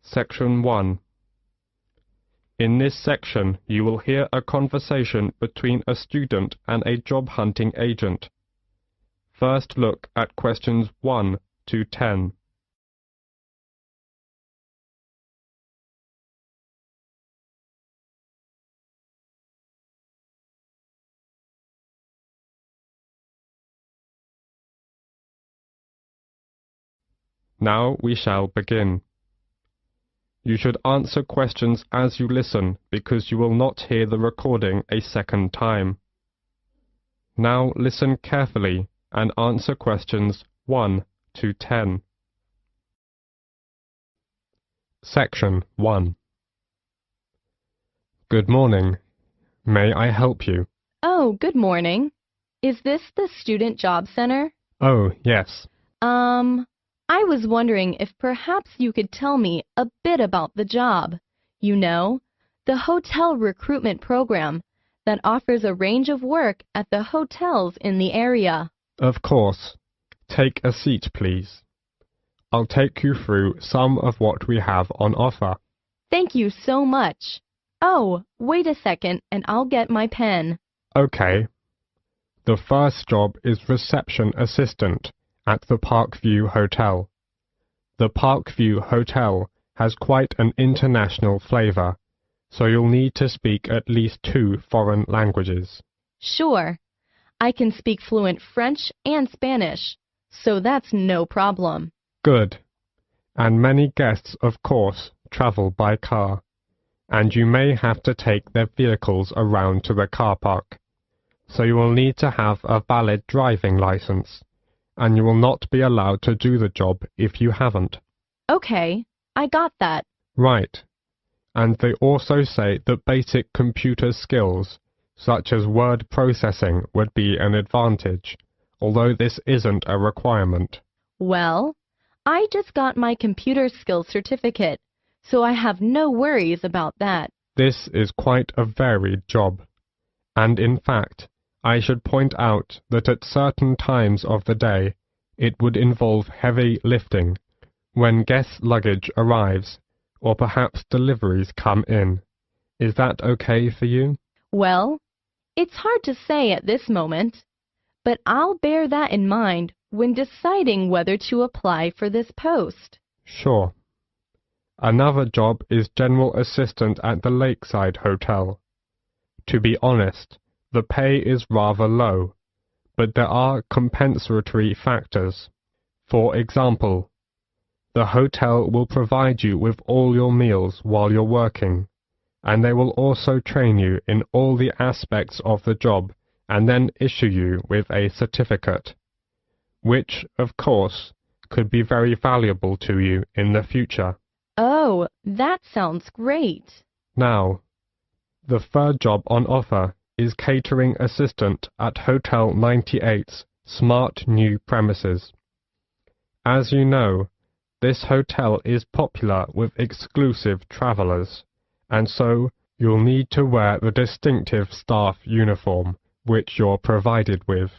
Section 1. In this section, you will hear a conversation between a student and a job-hunting agent. First look at questions 1 to 10. Now we shall begin. You should answer questions as you listen because you will not hear the recording a second time. Now listen carefully and answer questions 1 to 10. Section 1. Good morning. May I help you? Oh, good morning. Is this the Student Job Center? Oh, yes. I was wondering if perhaps you could tell me a bit about the job. You know, the hotel recruitment program that offers a range of work at the hotels in the area. Of course. Take a seat, please. I'll take you through some of what we have on offer. Thank you so much. Oh, wait a second and I'll get my pen. Okay. The first job is reception assistant at the Parkview Hotel. The Parkview Hotel has quite an international flavor, so you'll need to speak at least 2 foreign languages. Sure. I can speak fluent French and Spanish, so that's no problem. Good. And many guests, of course, travel by car, and you may have to take their vehicles around to the car park, so you will need to have a valid driving license, and you will not be allowed to do the job if you haven't. Okay, I got that. Right. And they also say that basic computer skills, such as word processing, would be an advantage, although this isn't a requirement. Well, I just got my computer skills certificate, so I have no worries about that. This is quite a varied job, and in fact, I should point out that at certain times of the day, it would involve heavy lifting when guest luggage arrives, or perhaps deliveries come in. Is that okay for you? Well, it's hard to say at this moment, but I'll bear that in mind when deciding whether to apply for this post. Sure. Another job is general assistant at the Lakeside Hotel. To be honest, the pay is rather low, but there are compensatory factors. For example, the hotel will provide you with all your meals while you're working, and they will also train you in all the aspects of the job and then issue you with a certificate, which, of course, could be very valuable to you in the future. Oh, that sounds great. Now, the third job on offer is catering assistant at Hotel 98's smart new premises. As you know, this hotel is popular with exclusive travelers, and so you'll need to wear the distinctive staff uniform which you're provided with.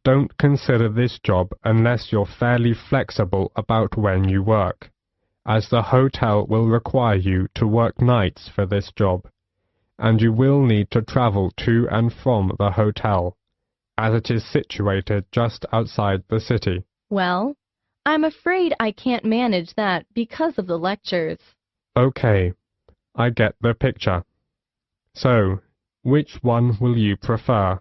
Don't consider this job unless you're fairly flexible about when you work, as the hotel will require you to work nights for this job, and you will need to travel to and from the hotel, as it is situated just outside the city. Well, I'm afraid I can't manage that because of the lectures. Okay, I get the picture. So, which one will you prefer?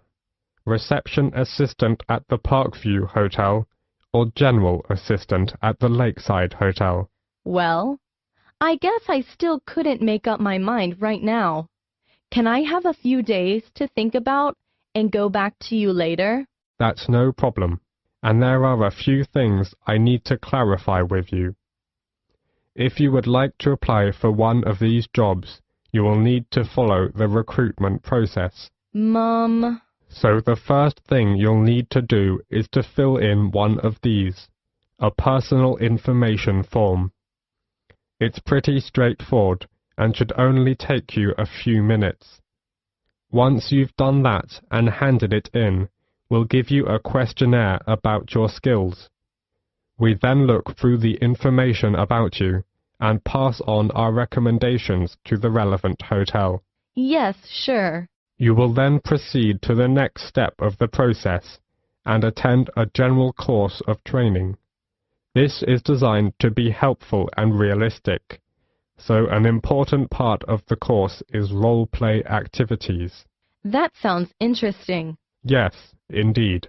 Reception assistant at the Parkview Hotel or general assistant at the Lakeside Hotel? Well, I guess I still couldn't make up my mind right now. Can I have a few days to think about and go back to you later? That's no problem, and there are a few things I need to clarify with you. If you would like to apply for one of these jobs, you will need to follow the recruitment process. Mom. So the first thing you'll need to do is to fill in one of these, a personal information form. It's pretty straightforward and should only take you a few minutes. Once you've done that and handed it in, we'll give you a questionnaire about your skills. We then look through the information about you and pass on our recommendations to the relevant hotel. Yes, sure. You will then proceed to the next step of the process and attend a general course of training. This is designed to be helpful and realistic, so an important part of the course is role-play activities. That sounds interesting. Yes, indeed.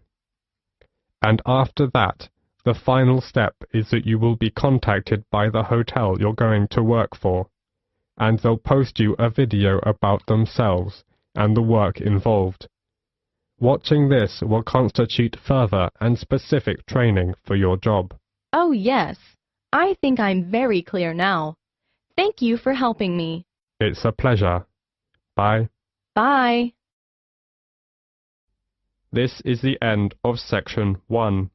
And after that, the final step is that you will be contacted by the hotel you're going to work for, and they'll post you a video about themselves and the work involved. Watching this will constitute further and specific training for your job. Oh, yes. I think I'm very clear now. Thank you for helping me. It's a pleasure. Bye. Bye. This is the end of section 1.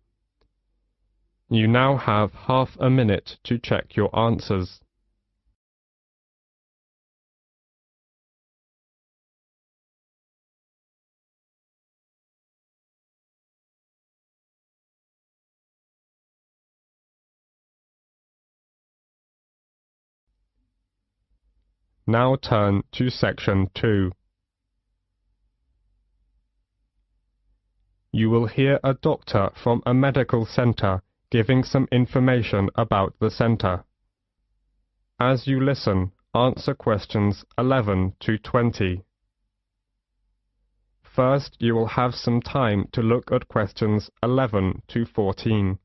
You now have half a minute to check your answers. Now turn to section 2. You will hear a doctor from a medical center giving some information about the center. As you listen, answer questions 11 to 20. First, you will have some time to look at questions 11 to 14.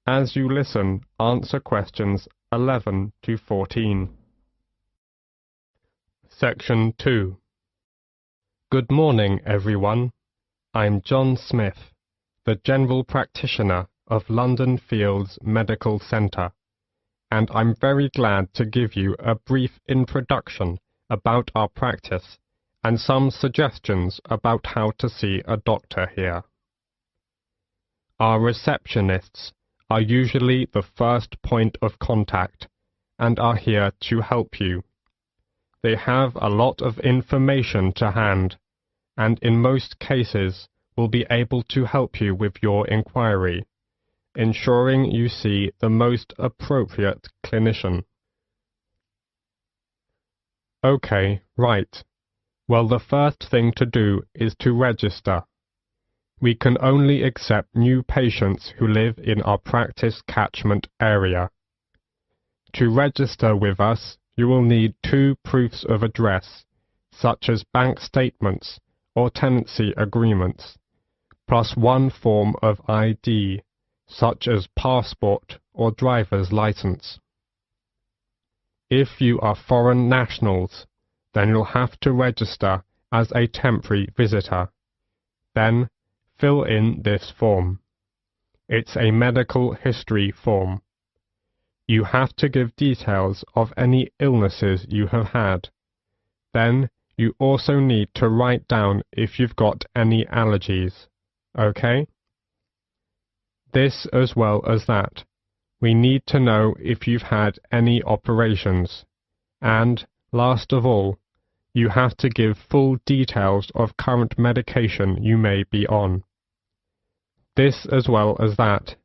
As you listen, answer questions 11 to 14. Section 2. Good morning, everyone. I'm John Smith, the General Practitioner of London Fields Medical Centre, and I'm very glad to give you a brief introduction about our practice and some suggestions about how to see a doctor here. Our receptionists are usually the first point of contact and are here to help you. They have a lot of information to hand, and in most cases will be able to help you with your inquiry, ensuring you see the most appropriate clinician. Okay, right. Well, the first thing to do is to register. We can only accept new patients who live in our practice catchment area. To register with us, you will need 2 proofs of address, such as bank statements or tenancy agreements, plus 1 form of ID, such as passport or driver's license. If you are foreign nationals, then you'll have to register as a temporary visitor. Then, fill in this form. It's a medical history form. You have to give details of any illnesses you have had. Then, you also need to write down if you've got any allergies. Okay? This as well as that. We need to know if you've had any operations. And, last of all, you have to give full details of current medication you may be on. This as well as that.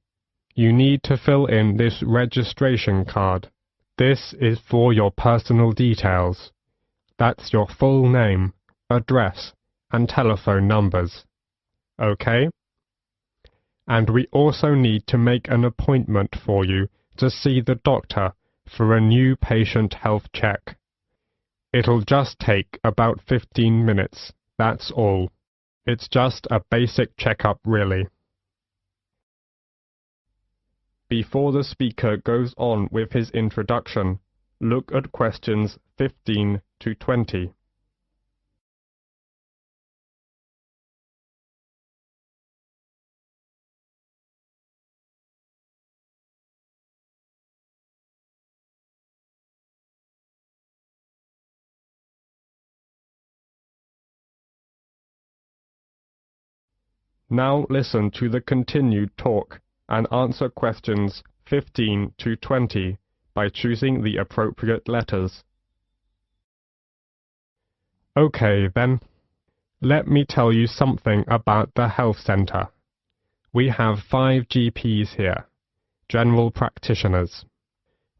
You need to fill in this registration card. This is for your personal details. That's your full name, address, and telephone numbers. Okay? And we also need to make an appointment for you to see the doctor for a new patient health check. It'll just take about 15 minutes, that's all. It's just a basic checkup, really. Before the speaker goes on with his introduction, look at questions 15 to 20. Now listen to the continued talk and answer questions 15 to 20 by choosing the appropriate letters. Okay then, let me tell you something about the health centre. We have 5 GPs here, general practitioners.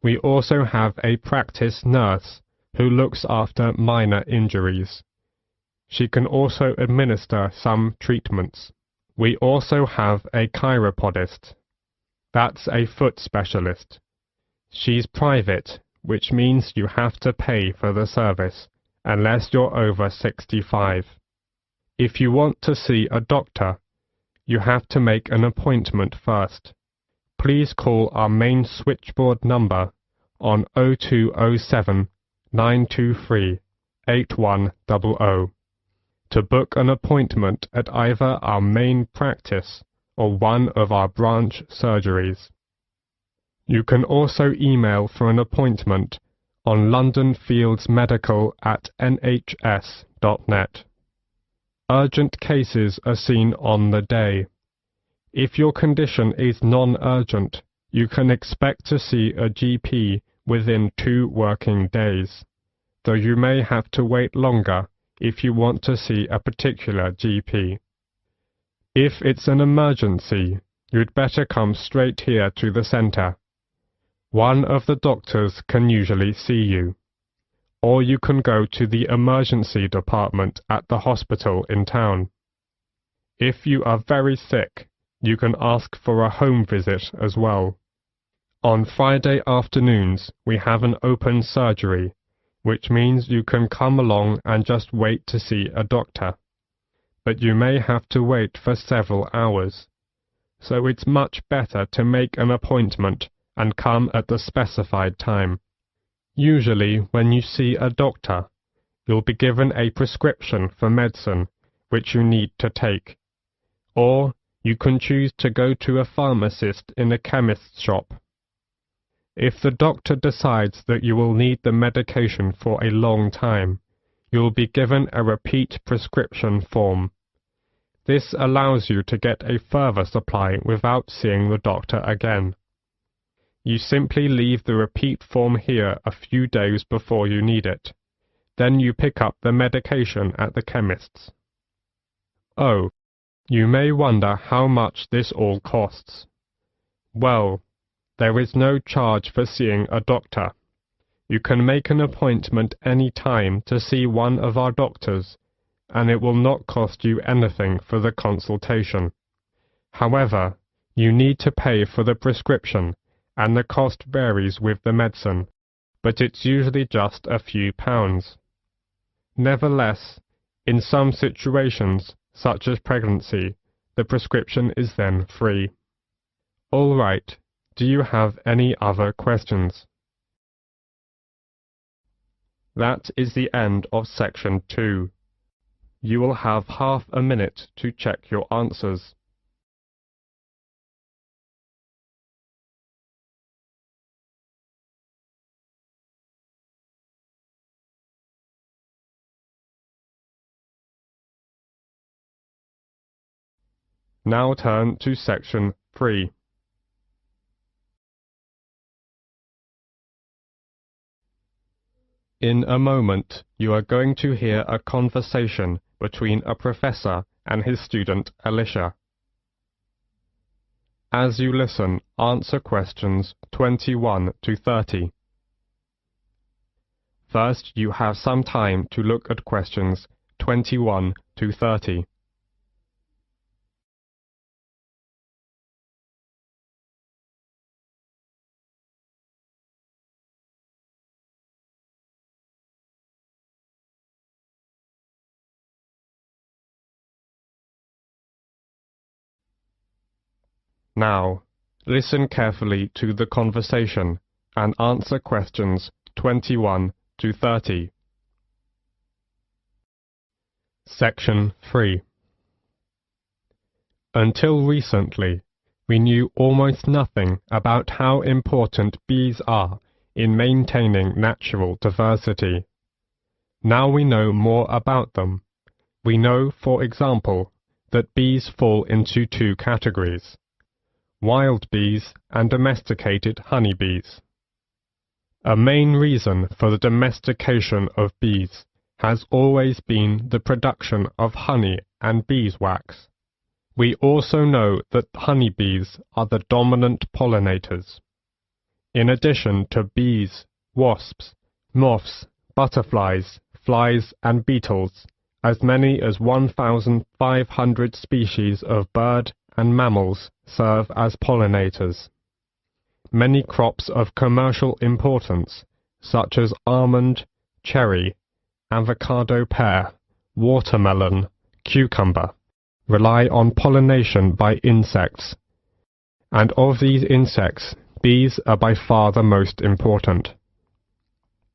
We also have a practice nurse who looks after minor injuries. She can also administer some treatments. We also have a chiropodist. That's a foot specialist. She's private, which means you have to pay for the service, unless you're over 65. If you want to see a doctor, you have to make an appointment first. Please call our main switchboard number on 0207 923 8100 to book an appointment at either our main practice or one of our branch surgeries. You can also email for an appointment on londonfieldsmedical@nhs.net. Urgent cases are seen on the day. If your condition is non-urgent, you can expect to see a GP within 2 working days, though you may have to wait longer if you want to see a particular GP. If it's an emergency, you'd better come straight here to the centre. One of the doctors can usually see you. Or you can go to the emergency department at the hospital in town. If you are very sick, you can ask for a home visit as well. On Friday afternoons, we have an open surgery, which means you can come along and just wait to see a doctor. But you may have to wait for several hours, so it's much better to make an appointment and come at the specified time. Usually, when you see a doctor, you'll be given a prescription for medicine which you need to take, or you can choose to go to a pharmacist in a chemist's shop. If the doctor decides that you will need the medication for a long time, you'll be given a repeat prescription form. This allows you to get a further supply without seeing the doctor again. You simply leave the repeat form here a few days before you need it. Then you pick up the medication at the chemist's. Oh, you may wonder how much this all costs. Well, there is no charge for seeing a doctor. You can make an appointment any time to see one of our doctors, and it will not cost you anything for the consultation. However, you need to pay for the prescription, and the cost varies with the medicine, but it's usually just a few pounds. Nevertheless, in some situations, such as pregnancy, the prescription is then free. All right, do you have any other questions? That is the end of section 2. You will have half a minute to check your answers. Now turn to section 3. In a moment, you are going to hear a conversation between a professor and his student Alicia. As you listen, answer questions 21 to 30. First, you have some time to look at questions 21 to 30. Now, listen carefully to the conversation and answer questions 21 to 30. Section 3. Until recently, we knew almost nothing about how important bees are in maintaining natural diversity. Now we know more about them. We know, for example, that bees fall into two categories: wild bees and domesticated honeybees. A main reason for the domestication of bees has always been the production of honey and beeswax. We also know that honeybees are the dominant pollinators. In addition to bees, wasps, moths, butterflies, flies and beetles, as many as 1,500 species of bird and mammals serve as pollinators. Many crops of commercial importance, such as almond, cherry, avocado pear, watermelon, cucumber, rely on pollination by insects, and of these insects, bees are by far the most important.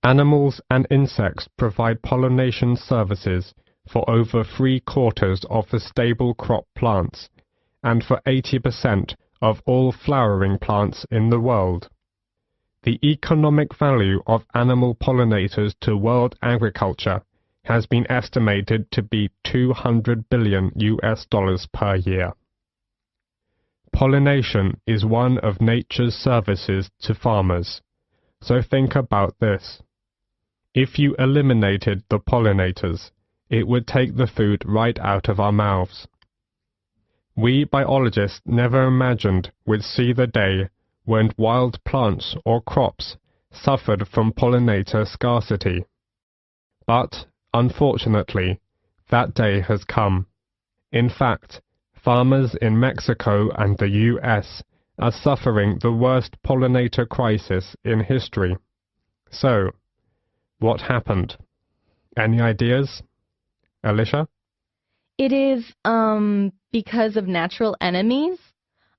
Animals and insects provide pollination services for over 3/4 of the stable crop plants, and for 80% of all flowering plants in the world. The economic value of animal pollinators to world agriculture has been estimated to be $200 billion per year. Pollination is one of nature's services to farmers, so think about this. If you eliminated the pollinators, it would take the food right out of our mouths. We biologists never imagined we'd see the day when wild plants or crops suffered from pollinator scarcity. But, unfortunately, that day has come. In fact, farmers in Mexico and the US are suffering the worst pollinator crisis in history. So, what happened? Any ideas? Alicia? It is, because of natural enemies?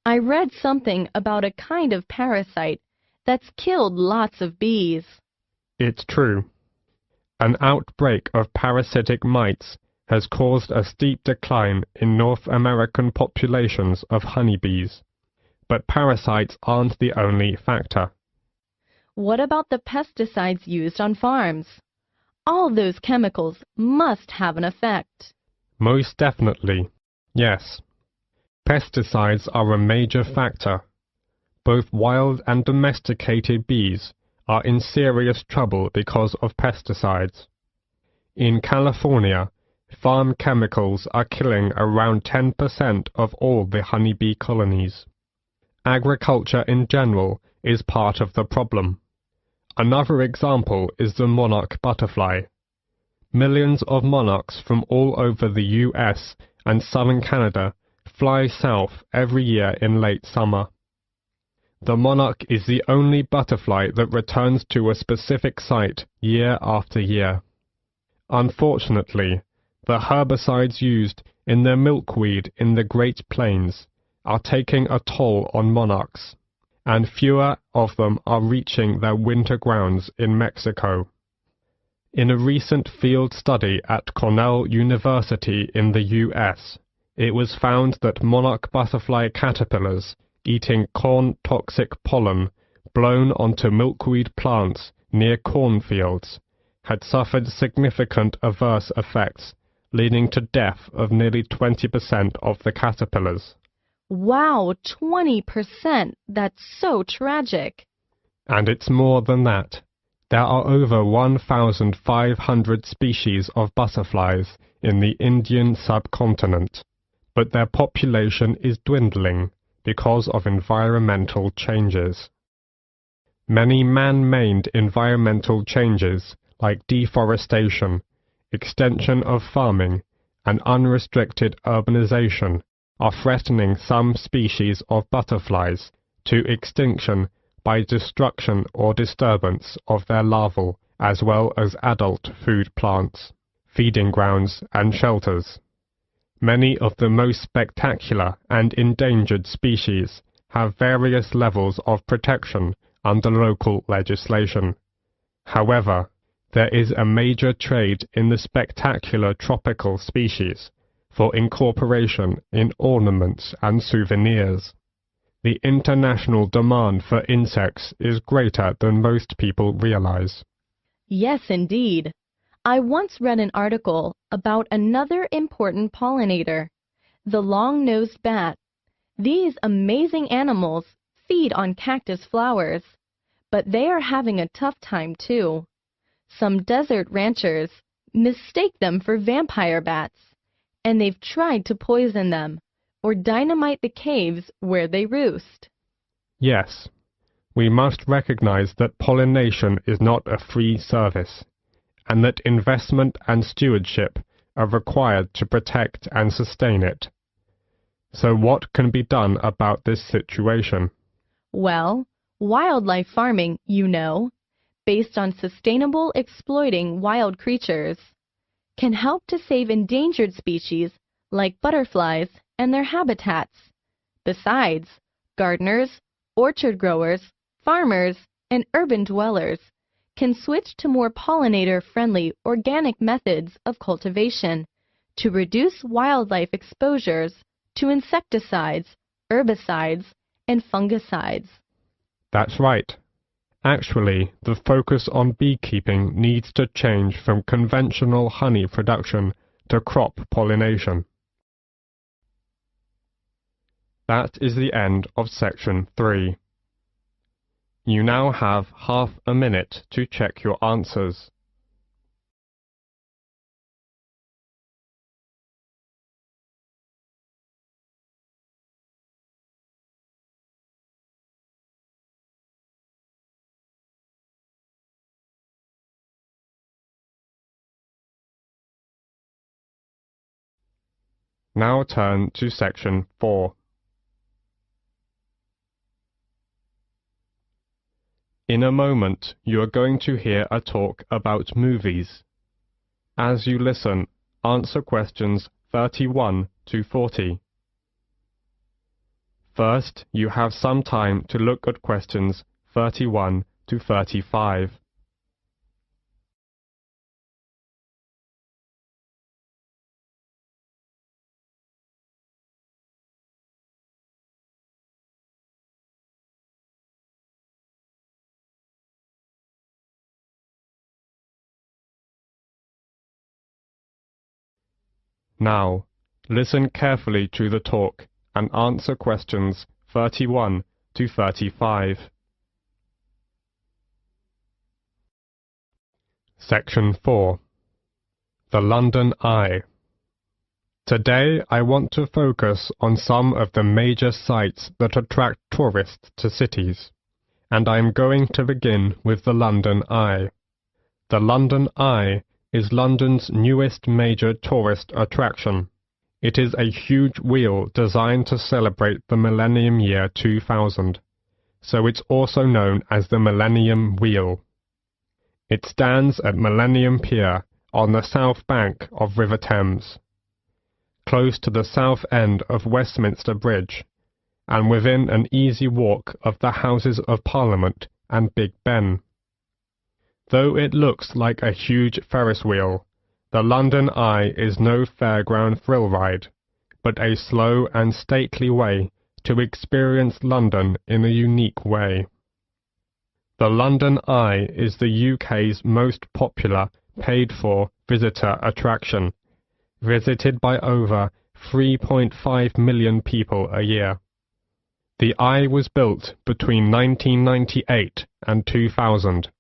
I read something about a kind of parasite that's killed lots of bees. It's true. An outbreak of parasitic mites has caused a steep decline in North American populations of honeybees. But parasites aren't the only factor. What about the pesticides used on farms? All those chemicals must have an effect. Most definitely, yes. Pesticides are a major factor. Both wild and domesticated bees are in serious trouble because of pesticides. In California, farm chemicals are killing around 10% of all the honeybee colonies. Agriculture in general is part of the problem. Another example is the monarch butterfly. Millions of monarchs from all over the US and southern Canada fly south every year in late summer. The monarch is the only butterfly that returns to a specific site year after year. Unfortunately, the herbicides used in the milkweed in the Great Plains are taking a toll on monarchs, and fewer of them are reaching their winter grounds in Mexico. In a recent field study at Cornell University in the US, it was found that monarch butterfly caterpillars eating corn-toxic pollen blown onto milkweed plants near cornfields had suffered significant adverse effects, leading to death of nearly 20% of the caterpillars. Wow, 20%! That's so tragic. And it's more than that. There are over 1,500 species of butterflies in the Indian subcontinent, but their population is dwindling because of environmental changes. Many man-made environmental changes like deforestation, extension of farming, and unrestricted urbanization are threatening some species of butterflies to extinction by destruction or disturbance of their larval as well as adult food plants, feeding grounds and shelters. Many of the most spectacular and endangered species have various levels of protection under local legislation. However, there is a major trade in the spectacular tropical species for incorporation in ornaments and souvenirs. The international demand for insects is greater than most people realize. Yes, indeed. I once read an article about another important pollinator, the long-nosed bat. These amazing animals feed on cactus flowers, but they are having a tough time too. Some desert ranchers mistake them for vampire bats, and they've tried to poison them or dynamite the caves where they roost. Yes, we must recognize that pollination is not a free service, and that investment and stewardship are required to protect and sustain it. So what can be done about this situation? Well, wildlife farming, based on sustainable exploiting wild creatures, can help to save endangered species like butterflies and their habitats. Besides, gardeners, orchard growers, farmers, and urban dwellers can switch to more pollinator-friendly organic methods of cultivation to reduce wildlife exposures to insecticides, herbicides, and fungicides. That's right. Actually, the focus on beekeeping needs to change from conventional honey production to crop pollination. That is the end of section 3. You now have half a minute to check your answers. Now turn to section 4. In a moment, you are going to hear a talk about movies. As you listen, answer questions 31 to 40. First, you have some time to look at questions 31 to 35. Now, listen carefully to the talk and answer questions 31 to 35. Section 4. The London Eye. Today I want to focus on some of the major sites that attract tourists to cities, and I am going to begin with the London Eye. The London Eye is London's newest major tourist attraction. It is a huge wheel designed to celebrate the millennium year 2000, so it's also known as the Millennium Wheel. It stands at Millennium Pier on the south bank of River Thames, close to the south end of Westminster Bridge, and within an easy walk of the Houses of Parliament and Big Ben. Though it looks like a huge Ferris wheel, the London Eye is no fairground thrill ride, but a slow and stately way to experience London in a unique way. The London Eye is the UK's most popular paid-for visitor attraction, visited by over 3.5 million people a year. The Eye was built between 1998 and 2000.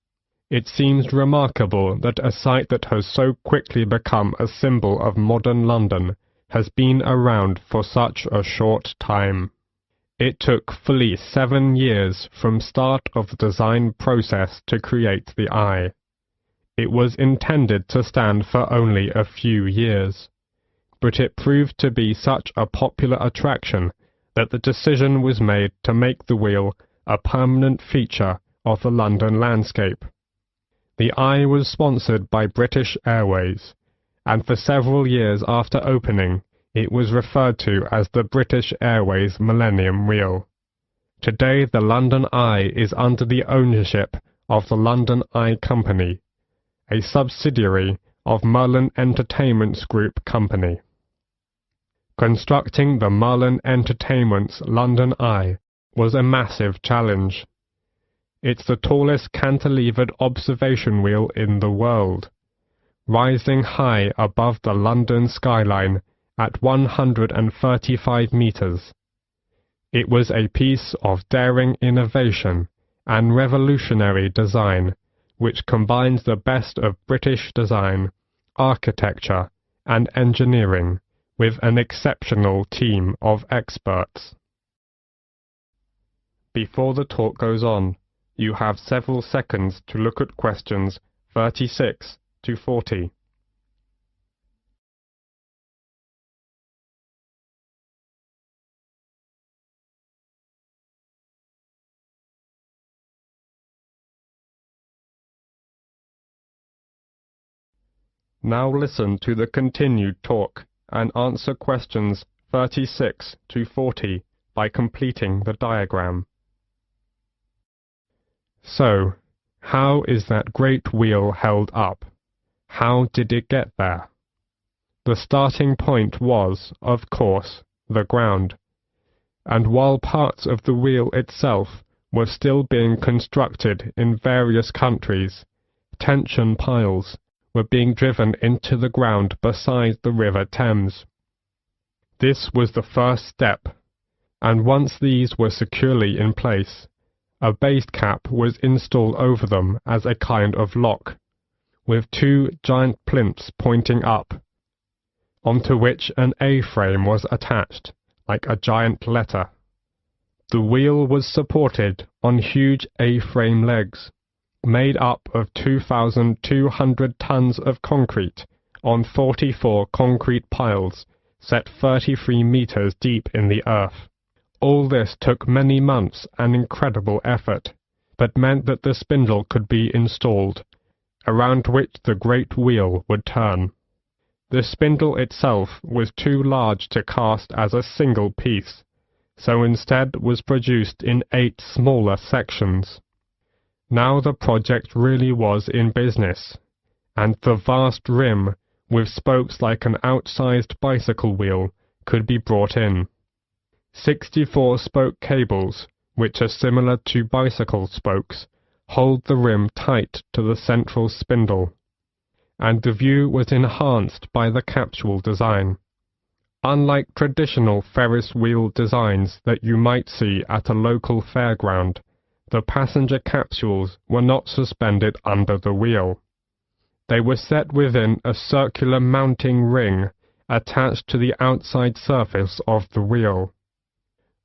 It seems remarkable that a site that has so quickly become a symbol of modern London has been around for such a short time. It took fully 7 years from start of the design process to create the Eye. It was intended to stand for only a few years, but it proved to be such a popular attraction that the decision was made to make the wheel a permanent feature of the London landscape. The Eye was sponsored by British Airways, and for several years after opening, it was referred to as the British Airways Millennium Wheel. Today the London Eye is under the ownership of the London Eye Company, a subsidiary of Merlin Entertainments Group Company. Constructing the Merlin Entertainments London Eye was a massive challenge. It's the tallest cantilevered observation wheel in the world, rising high above the London skyline at 135 meters. It was a piece of daring innovation and revolutionary design which combines the best of British design, architecture, and engineering with an exceptional team of experts. Before the talk goes on, you have several seconds to look at questions 36 to 40. Now listen to the continued talk and answer questions 36 to 40 by completing the diagram. So, how is that great wheel held up? How did it get there? The starting point was, of course, the ground, and while parts of the wheel itself were still being constructed in various countries, tension piles were being driven into the ground beside the River Thames. This was the first step, and once these were securely in place, a base cap was installed over them as a kind of lock, with two giant plinths pointing up, onto which an A-frame was attached, like a giant letter. The wheel was supported on huge A-frame legs, made up of 2,200 tons of concrete on 44 concrete piles set 33 meters deep in the earth. All this took many months and incredible effort, but meant that the spindle could be installed, around which the great wheel would turn. The spindle itself was too large to cast as a single piece, so instead was produced in 8 smaller sections. Now the project really was in business, and the vast rim, with spokes like an outsized bicycle wheel, could be brought in. 64 spoke cables, which are similar to bicycle spokes, hold the rim tight to the central spindle, and the view was enhanced by the capsule design. Unlike traditional Ferris wheel designs that you might see at a local fairground, the passenger capsules were not suspended under the wheel. They were set within a circular mounting ring attached to the outside surface of the wheel.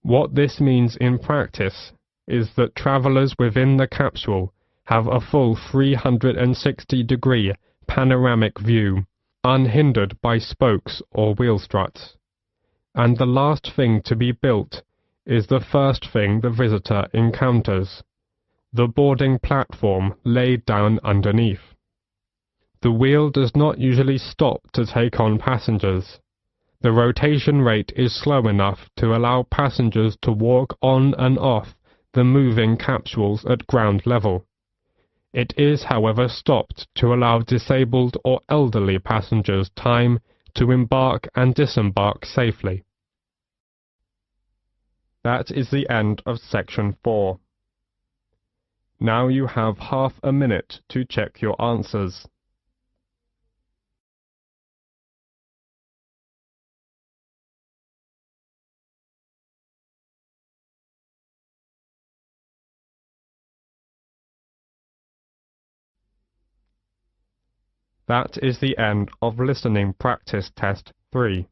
What this means in practice is that travellers within the capsule have a full 360-degree panoramic view, unhindered by spokes or wheel struts. And the last thing to be built is the first thing the visitor encounters: the boarding platform laid down underneath. The wheel does not usually stop to take on passengers. The rotation rate is slow enough to allow passengers to walk on and off the moving capsules at ground level. It is, however, stopped to allow disabled or elderly passengers time to embark and disembark safely. That is the end of section 4. Now you have half a minute to check your answers. That is the end of listening practice test 3.